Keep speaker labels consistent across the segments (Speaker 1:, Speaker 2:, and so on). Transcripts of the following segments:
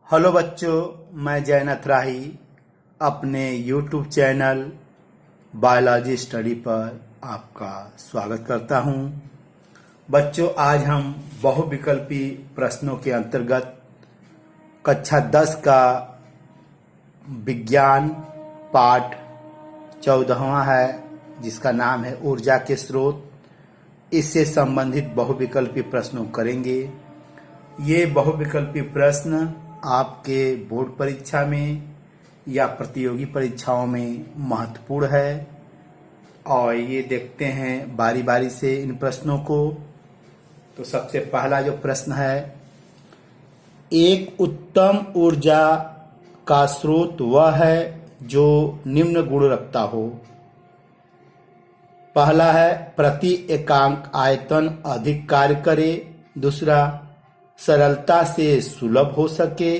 Speaker 1: Hello बच्चों, मैं जयनाथ राही अपने YouTube चैनल बायोलॉजी स्टडी पर आपका स्वागत करता हूं। बच्चों, आज हम बहुविकल्पी प्रश्नों के अंतर्गत कक्षा 10 का विज्ञान पाठ 14वां है, जिसका नाम है ऊर्जा के स्रोत। इससे संबंधित बहुविकल्पी प्रश्नों करेंगे। ये बहुविकल्पी प्रश्न आपके बोर्ड परीक्षा में या प्रतियोगी परीक्षाओं में महत्वपूर्ण है, और ये देखते हैं बारी बारी से इन प्रश्नों को। तो सबसे पहला जो प्रश्न है, एक उत्तम ऊर्जा का स्रोत वह है जो निम्न गुण रखता हो। पहला है प्रति एकांक आयतन अधिक कार्य करे। दूसरा, सरलता से सुलभ हो सके।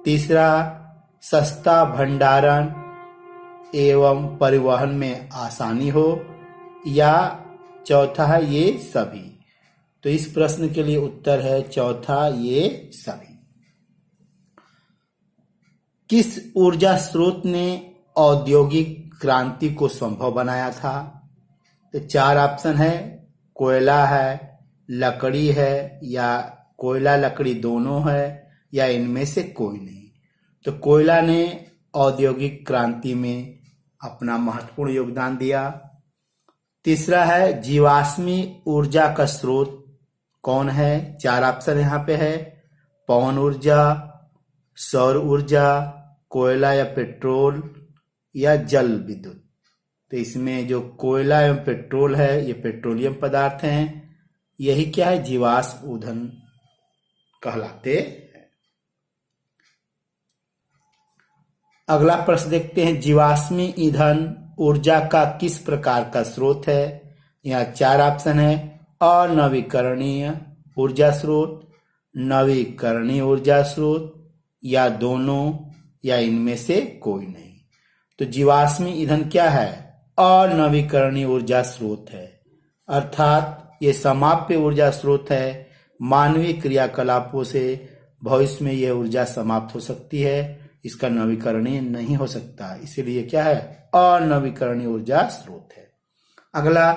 Speaker 1: तीसरा, सस्ता भंडारण एवं परिवहन में आसानी हो। या चौथा है ये सभी। तो इस प्रश्न के लिए उत्तर है चौथा, ये सभी। किस ऊर्जा स्रोत ने औद्योगिक क्रांति को संभव बनाया था? तो चार ऑप्शन है, कोयला है, लकड़ी है, या कोयला लकड़ी दोनों है, या इनमें से कोई नहीं। तो कोयला ने औद्योगिक क्रांति में अपना महत्वपूर्ण योगदान दिया। तीसरा है, जीवाश्मी ऊर्जा का स्रोत कौन है? चार ऑप्शन यहाँ पे है, पवन ऊर्जा, सौर ऊर्जा, कोयला या पेट्रोल, या जल विद्युत। तो इसमें जो कोयला एवं पेट्रोल है, ये पेट्रोलियम पदार्थ हैं। यही क्या है? जीवाश्म ईंधन कहलाते हैं। अगला प्रश्न देखते हैं, जीवाश्मी ईंधन ऊर्जा का किस प्रकार का स्रोत है? यहाँ चार ऑप्शन है, अनवीकरणीय ऊर्जा स्रोत, नवीकरणीय ऊर्जा स्रोत, या दोनों, या इनमें से कोई नहीं। तो जीवाश्मी ईंधन क्या है? अनवीकरणीय ऊर्जा स्रोत है, अर्थात ये समाप्य ऊर्जा स्रोत है। मानवीय क्रियाकलापों से भविष्य में यह ऊर्जा समाप्त हो सकती है, इसका नवीकरणीय नहीं हो सकता, इसीलिए क्या है? अनवीकरणीय ऊर्जा स्रोत है। अगला,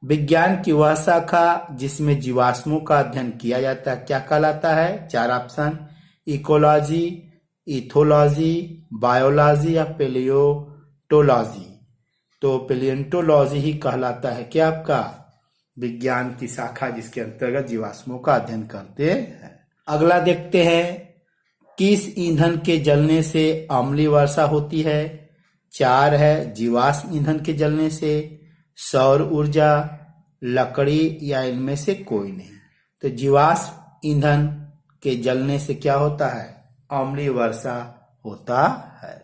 Speaker 1: विज्ञान की वह शाखा जिसमें जीवाश्मों का अध्ययन किया जाता है क्या कहलाता है? चार ऑप्शन, इकोलॉजी, इथोलॉजी, बायोलॉजी, या पेलियोटोलॉजी। तो पेलियोटोलॉजी ही कहलाता है क्या आपका? विज्ञान की शाखा जिसके अंतर्गत जीवाश्मों का अध्ययन करते हैं। अगला देखते हैं, किस ईंधन के जलने से अम्लीय वर्षा होती है? चार है, जीवाश्म ईंधन के जलने से, सौर ऊर्जा, लकड़ी, या इनमें से कोई नहीं। तो जीवाश्म ईंधन के जलने से क्या होता है? अम्लीय वर्षा होता है।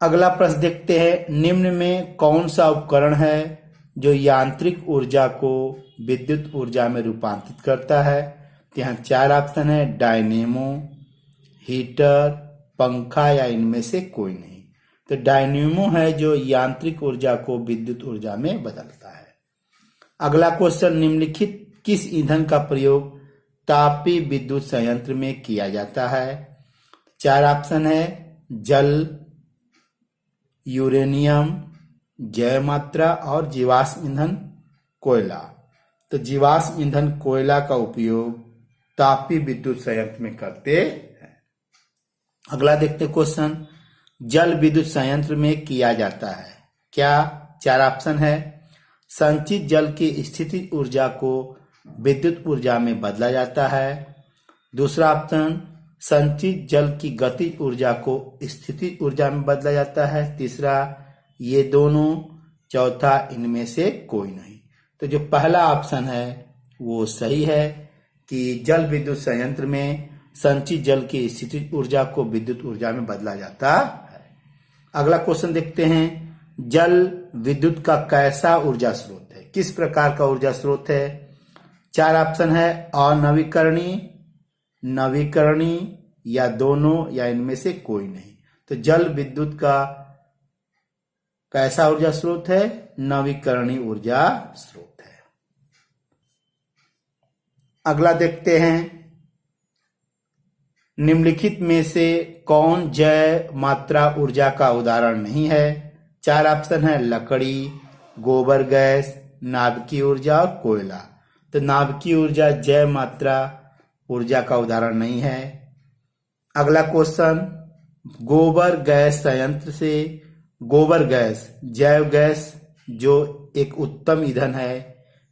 Speaker 1: अगला प्रश्न देखते हैं, निम्न में कौन सा उपकरण है जो यांत्रिक ऊर्जा को विद्युत ऊर्जा में रूपांतरित करता है? तो यहाँ चार ऑप्शन है, डायनेमो, हीटर, पंखा, या इनमें से कोई नहीं। तो डायनेमो है जो यांत्रिक ऊर्जा को विद्युत ऊर्जा में बदलता है। अगला क्वेश्चन, निम्नलिखित किस ईंधन का प्रयोग तापीय विद्युत संयंत्र में किया जाता है? चार ऑप्शन है, जल, यूरेनियम, जैव मात्रा, और जीवाश्म ईंधन कोयला। तो जीवाश्म ईंधन कोयला का उपयोग तापीय विद्युत संयंत्र में करते हैं। अगला देखते क्वेश्चन, जल विद्युत संयंत्र में किया जाता है क्या? चार ऑप्शन है, संचित जल की स्थितिज ऊर्जा को विद्युत ऊर्जा में बदला जाता है। दूसरा ऑप्शन, संचित जल की गतिज ऊर्जा को स्थितिज ऊर्जा में बदला जाता है। तीसरा, ये दोनों। चौथा, इनमें से कोई नहीं। तो जो पहला ऑप्शन है वो सही है कि जल विद्युत संयंत्र में संचित जल की स्थितिज ऊर्जा को विद्युत ऊर्जा में बदला जाता है। अगला क्वेश्चन देखते हैं, जल विद्युत का कैसा ऊर्जा स्रोत है? किस प्रकार का ऊर्जा स्रोत है? चार ऑप्शन है, अनवीकरणीय, नवीकरणीय, या दोनों, या इनमें से कोई नहीं। तो जल विद्युत का कैसा ऊर्जा स्रोत है? नवीकरणीय ऊर्जा स्रोत है। अगला देखते हैं, निम्नलिखित में से कौन जैव मात्रा ऊर्जा का उदाहरण नहीं है? 4 ऑप्शन है, लकड़ी, गोबर गैस, नाभिकीय ऊर्जा और कोयला। तो नाभिकीय ऊर्जा जैव मात्रा ऊर्जा का उदाहरण नहीं है। अगला क्वेश्चन, गोबर गैस संयंत्र से गोबर गैस जैव गैस जो एक उत्तम ईंधन है,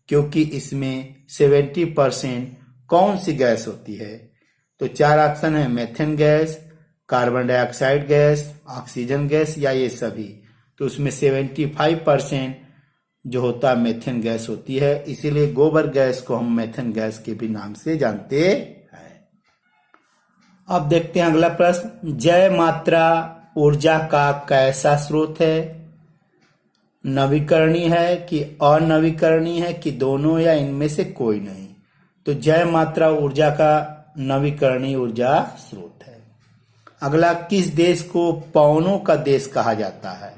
Speaker 1: क्योंकि इसमें 70% कौन सी गैस होती है? तो 4 ऑप्शन है, methane gas, carbon dioxide gas, oxygen gas या ये सभी। तो उसमें 75% जो होता है मेथेन गैस होती है, इसीलिए गोबर गैस को हम मेथेन गैस के भी नाम से जानते हैं। अब देखते हैं अगला प्रश्न, जैव मात्रा ऊर्जा का कैसा स्रोत है? नवीकरणीय है कि अनवीकरणीय है कि दोनों या इनमें से कोई नहीं? तो जैव मात्रा ऊर्जा का नवीकरणीय ऊर्जा स्रोत है। अगला, किस देश को पवनों का देश कहा जाता है?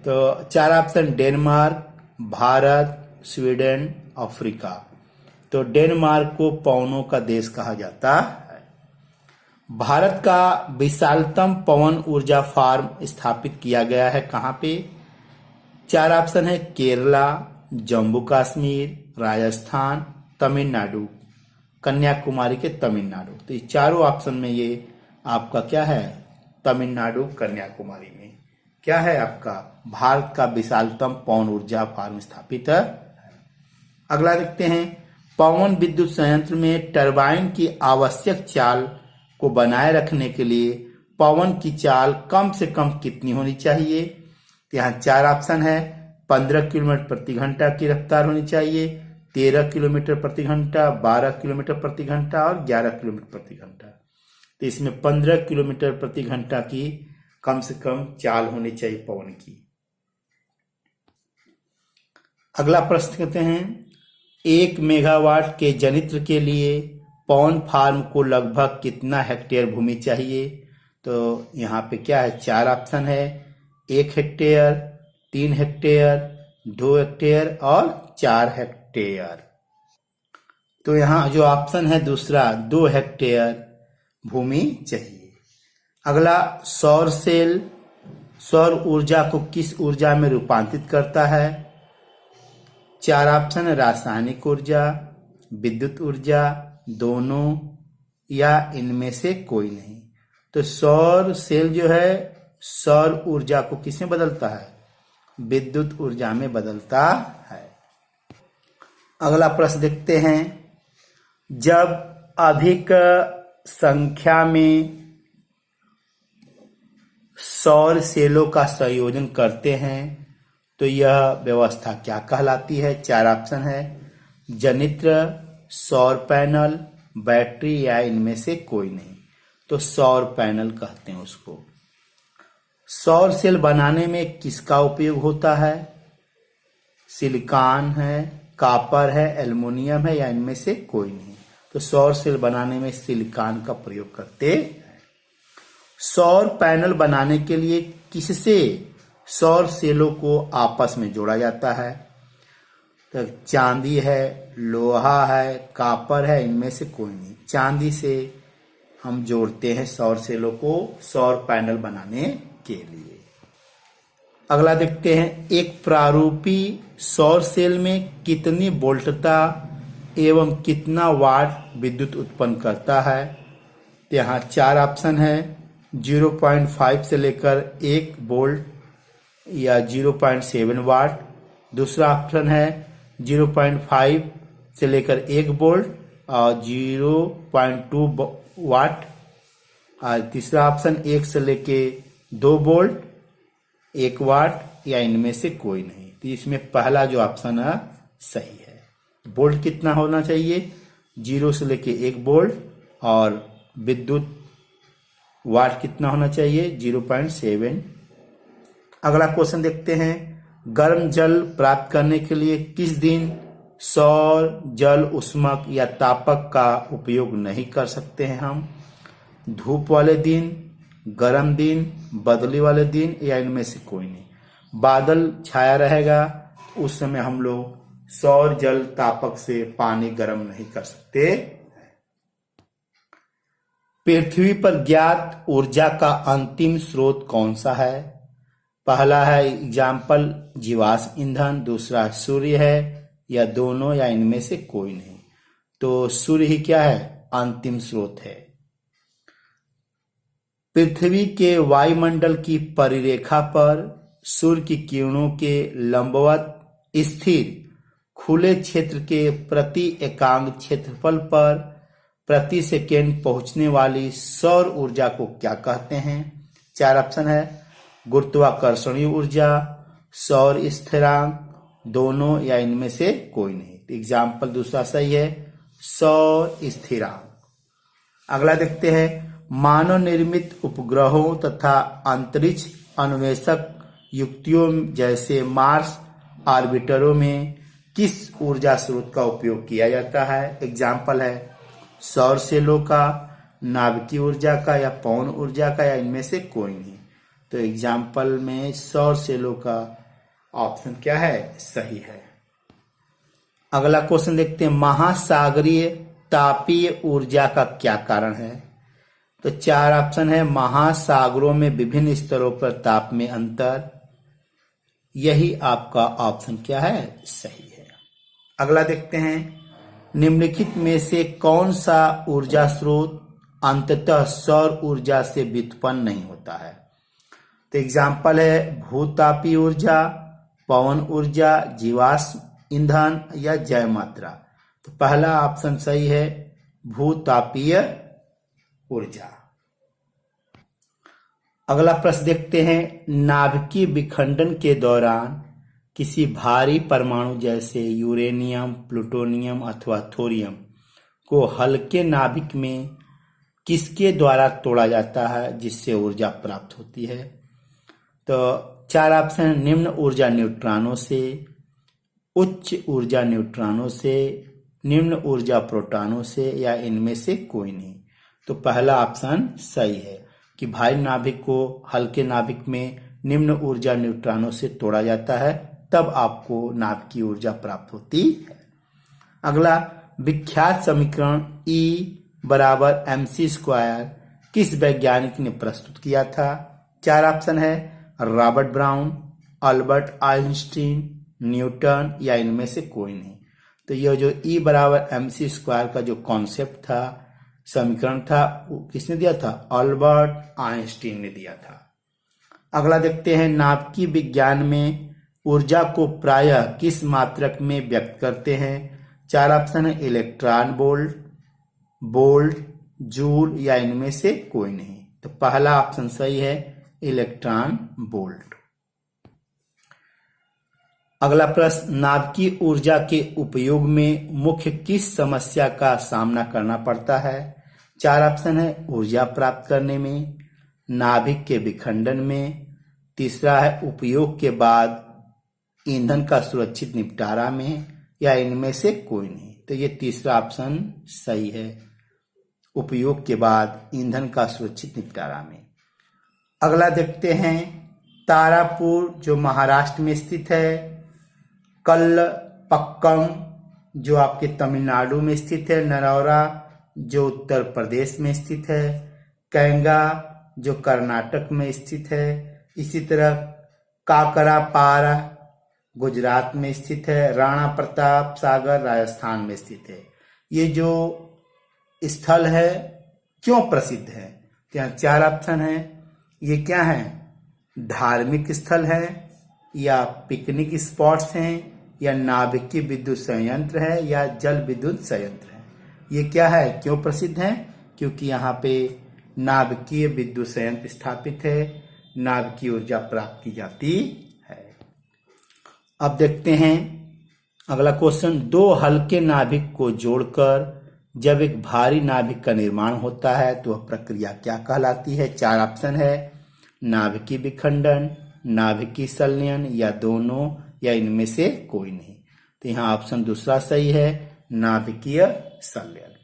Speaker 1: तो 4 option, Denmark, Bharat, Sweden, Africa. तो डेनमार्क को पवनों का देश कहा जाता है। भारत का विशालतम पवन ऊर्जा फार्म स्थापित किया गया है कहाँ पे? 4 ऑप्शन है, केरला, जम्मू कश्मीर, राजस्थान, तमिलनाडु, कन्याकुमारी के तमिलनाडु। तो ये चारों ऑप्शन में ये आपका क्या है? तमिलनाडु कन्याकुमारी में क्या है आपका? भारत का विशालतम पवन ऊर्जा फार्म स्थापित है। अगला देखते हैं, पवन विद्युत संयंत्र में टरबाइन की आवश्यक चाल को बनाए रखने के लिए पवन की चाल कम से कम कितनी होनी चाहिए? तो यहाँ 4 ऑप्शन है, 15 किलोमीटर प्रति घंटा की रफ्तार होनी चाहिए, 13 किलोमीटर प्रति घंटा, 12 किलोमीटर प्रति घंटा और 11 किलोमीटर प्रति घंटा। तो इसमें 15 किलोमीटर प्रति घंटा की कम से कम चाल होनी चाहिए पवन की। अगला प्रश्न कहते हैं, 1 मेगावाट के जनित्र के लिए पवन फार्म को लगभग कितना हेक्टेयर भूमि चाहिए? तो यहाँ पे क्या है? 4 ऑप्शन है, 1 हेक्टेयर, 3 हेक्टेयर, 2 हेक्टेयर और 4 हेक्टेयर। तो यहाँ जो ऑप्शन है दूसरा, 2 हेक्टेयर भूमि चाहिए। अगला, सौर सेल सौर ऊर्जा को किस ऊर्जा में रूपांतरित करता है? 4 ऑप्शन है, रासायनिक ऊर्जा, विद्युत ऊर्जा, दोनों या इनमें से कोई नहीं। तो सौर सेल जो है सौर ऊर्जा को किसमें बदलता है? विद्युत ऊर्जा में बदलता है। अगला प्रश्न देखते हैं, जब अधिक संख्या में सौर सेलों का संयोजन करते हैं तो यह व्यवस्था क्या कहलाती है? 4 ऑप्शन है, जनित्र, सौर पैनल, बैटरी या इनमें से कोई नहीं। तो सौर पैनल कहते हैं उसको। सौर सेल बनाने में किसका उपयोग होता है? सिलिकॉन है, कॉपर है, एल्युमिनियम है या इनमें से कोई नहीं? तो सौर सेल बनाने में सिलिकॉन का प्रयोग करते हैं। सौर पैनल बनाने के लिए किससे सौर सेलों को आपस में जोड़ा जाता है? तो चांदी है, लोहा है, कॉपर है, इनमें से कोई नहीं। चांदी से हम जोड़ते हैं सौर सेलों को सौर पैनल बनाने के लिए। अगला देखते हैं, एक प्रारूपी सौर सेल में कितनी वोल्टता एवं कितना वाट विद्युत उत्पन्न करता है? तो यहाँ 4 ऑप्शन है, 0.5 से लेकर 1 वोल्ट या 0.7 वाट। दूसरा ऑप्शन है 0.5 से लेकर 1 वोल्ट और 0.2 वाट। और तीसरा ऑप्शन 1 से लेकर 2 वोल्ट, 1 वाट या इनमें से कोई नहीं। तो इसमें पहला जो ऑप्शन है सही है। वोल्ट कितना होना चाहिए? 0 से लेकर 1 वोल्ट और विद्युत वाट कितना होना चाहिए? 0.7। अगला क्वेश्चन देखते हैं, गर्म जल प्राप्त करने के लिए किस दिन सौर जल उष्मक या तापक का उपयोग नहीं कर सकते हैं हम? धूप वाले दिन, गर्म दिन, बदली वाले दिन या इनमें से कोई नहीं। बादल छाया रहेगा उस समय हम लोग सौर जल तापक से पानी गर्म नहीं कर सकते। पृथ्वी पर ज्ञात ऊर्जा का अंतिम स्रोत कौन सा है? पहला है एग्जाम्पल जीवाश्म ईंधन, दूसरा सूर्य है, या दोनों, या इनमें से कोई नहीं। तो सूर्य ही क्या है? अंतिम स्रोत है। पृथ्वी के वायुमंडल की परिरेखा पर सूर्य की किरणों के लंबवत स्थिर खुले क्षेत्र के प्रति एकांक क्षेत्रफल पर प्रति सेकेंड पहुंचने वाली सौर ऊर्जा को क्या कहते हैं? 4 ऑप्शन है। गुरुत्वाकर्षणीय ऊर्जा, सौर स्थिरांक, दोनों, या इनमें से कोई नहीं। एग्जाम्पल दूसरा सही है, सौर स्थिरांक। अगला देखते हैं, मानव निर्मित उपग्रहों तथा अंतरिक्ष अन्वेषक युक्तियों जैसे मार्स ऑर्बिटरों में किस ऊर्जा स्रोत का उपयोग किया जाता है? एग्जाम्पल है सौर सेलों का, नाभिकीय ऊर्जा का, या पवन ऊर्जा का, या इनमें से कोई नहीं। तो एग्जाम्पल में सौर सेलों का ऑप्शन क्या है? सही है। अगला क्वेश्चन देखते हैं, महासागरीय तापीय ऊर्जा का क्या कारण है? तो 4 ऑप्शन है। महासागरों में विभिन्न स्तरों पर ताप में अंतर, यही आपका ऑप्शन क्या है? सही है। अगला देखते हैं, निम्नलिखित में से कौन सा ऊर्जा स्रोत अंततः सौर ऊर्जा से व्युत्पन्न नहीं होता है? तो एग्जाम्पल है भूतापीय ऊर्जा, पवन ऊर्जा, जीवाश्म ईंधन, या जैव मात्रा। तो पहला ऑप्शन सही है, भूतापीय ऊर्जा। अगला प्रश्न देखते हैं, नाभिकीय विखंडन के दौरान किसी भारी परमाणु जैसे यूरेनियम, प्लूटोनियम अथवा थोरियम को हल्के नाभिक में किसके द्वारा तोड़ा जाता है जिससे ऊर्जा प्राप्त होती है? तो 4 ऑप्शन, निम्न ऊर्जा न्यूट्रॉनों से, उच्च ऊर्जा न्यूट्रॉनों से, निम्न ऊर्जा प्रोटॉनों से, या इनमें से कोई नहीं। तो पहला ऑप्शन सही है कि भारी नाभिक को हल्के नाभिक में निम्न ऊर्जा न्यूट्रॉनों से तोड़ा जाता है, तब आपको नाभिकीय ऊर्जा प्राप्त होती है। अगला, विख्यात समीकरण E बराबर mc² किस वैज्ञानिक ने प्रस्तुत किया था? 4 ऑप्शन है, Robert brown, Albert Einstein, Newton, या इनमें से कोई नहीं। तो यह जो E बराबर mc² का जो कॉन्सेप्ट था, समीकरण था, वो किसने दिया था? अल्बर्ट आइंस्टीन ने दिया था। अगला देखते हैं, नाभिकीय विज्ञान में ऊर्जा को प्रायः किस मात्रक में व्यक्त करते हैं? 4 ऑप्शन है, इलेक्ट्रॉन वोल्ट, जूल, या इनमें से कोई नहीं। तो पहला ऑप्शन सही है, इलेक्ट्रॉन वोल्ट। अगला प्रश्न, नाभिकीय ऊर्जा के उपयोग में मुख्य किस समस्या का सामना करना पड़ता है? 4 ऑप्शन है, ऊर्जा प्राप्त करने में, नाभिक के विखंडन में, तीसरा है उपयोग के बाद ईंधन का सुरक्षित निपटारा में, या इनमें से कोई नहीं। तो ये तीसरा ऑप्शन सही है, उपयोग के बाद ईंधन का सुरक्षित निपटारा में। अगला देखते हैं, तारापुर जो महाराष्ट्र में स्थित है, कल्लपक्कम जो आपके तमिलनाडु में स्थित है, नरौरा जो उत्तर प्रदेश में स्थित है, कैंगा जो कर्नाटक में स्थित है, इसी तरह काकरापारा गुजरात में स्थित है, राणा प्रताप सागर राजस्थान में स्थित है। ये जो स्थल है क्यों प्रसिद्ध है? तो यहाँ 4 ऑप्शन है। ये क्या है? धार्मिक स्थल है, या पिकनिक स्पॉट्स हैं, या नाभिकीय विद्युत संयंत्र है, या जल विद्युत संयंत्र है। ये क्या है, क्यों प्रसिद्ध है? क्योंकि यहाँ पे नाभिकीय विद्युत संयंत्र स्थापित है, नाभिकीय ऊर्जा प्राप्त की जाती है। अब देखते हैं अगला क्वेश्चन, 2 हल्के नाभिक को जोड़कर जब एक भारी नाभिक का निर्माण होता है तो वह प्रक्रिया क्या कहलाती है? 4 ऑप्शन है, नाभिकीय विखंडन, नाभिकीय संलयन, या दोनों, या इनमें से कोई नहीं। तो यहाँ ऑप्शन दूसरा सही है, नाभिकीय संलयन।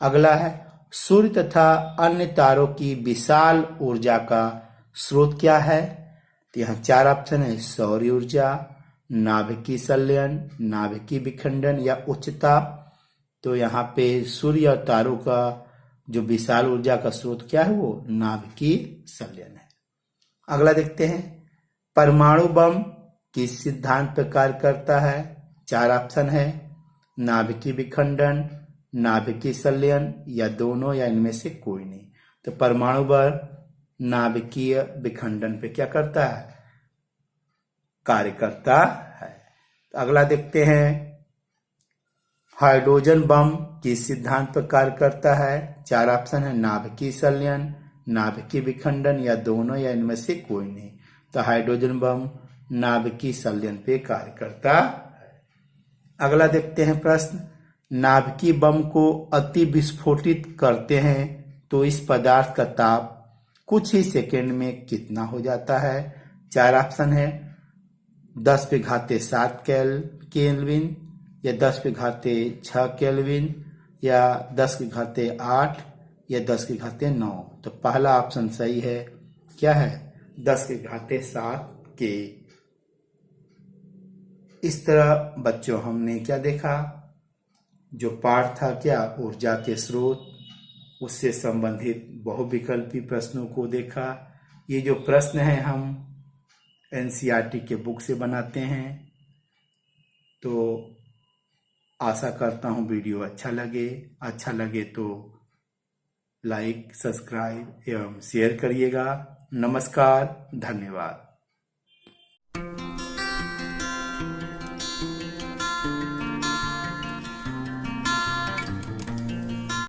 Speaker 1: अगला है, सूर्य तथा अन्य तारों की विशाल ऊर्जा का स्रोत क्या है? तो यहाँ 4 ऑप्शन है, सौर ऊर्जा, नाभिकीय संलयन, नाभिकीय विखंडन, या उच्च ताप। तो यहाँ पे सूर्य और तारों का जो विशाल ऊर्जा का स्रोत क्या है, वो नाभिकीय संलयन है। अगला देखते हैं, परमाणु बम किस सिद्धांत पर कार्य करता है? 4 ऑप्शन है, नाभिकीय विखंडन, नाभिकीय संलयन, या दोनों, या इनमें से कोई नहीं। तो परमाणु बम नाभिकीय विखंडन पे क्या करता है? कार्य करता है। तो अगला देखते हैं, हाइड्रोजन बम किस सिद्धांत पर कार्य करता है? 4 ऑप्शन है, नाभिकीय संलयन, नाभिकीय विखंडन, या दोनों, या इनमें से कोई नहीं। तो हाइड्रोजन बम नाभिकीय संलयन पे कार्य करता है। अगला देखते हैं प्रश्न, नाभिकीय बम को अति विस्फोटित करते हैं तो इस पदार्थ का ताप कुछ ही सेकेंड में कितना हो जाता है? 4 ऑप्शन है, 10⁻⁷ केल्विन, या 10⁻⁶ केल्विन, या 10⁸ या 10⁻⁹। तो पहला ऑप्शन सही है, क्या है? 10⁸ के। इस तरह बच्चों हमने क्या देखा, जो पाठ था क्या, ऊर्जा के स्रोत, उससे संबंधित बहुविकल्पी प्रश्नों को देखा। ये जो प्रश्न है हम एनसीईआरटी के बुक से बनाते हैं। तो आशा करता हूँ वीडियो अच्छा लगे तो लाइक, सब्सक्राइब एवं शेयर करिएगा। नमस्कार, धन्यवाद।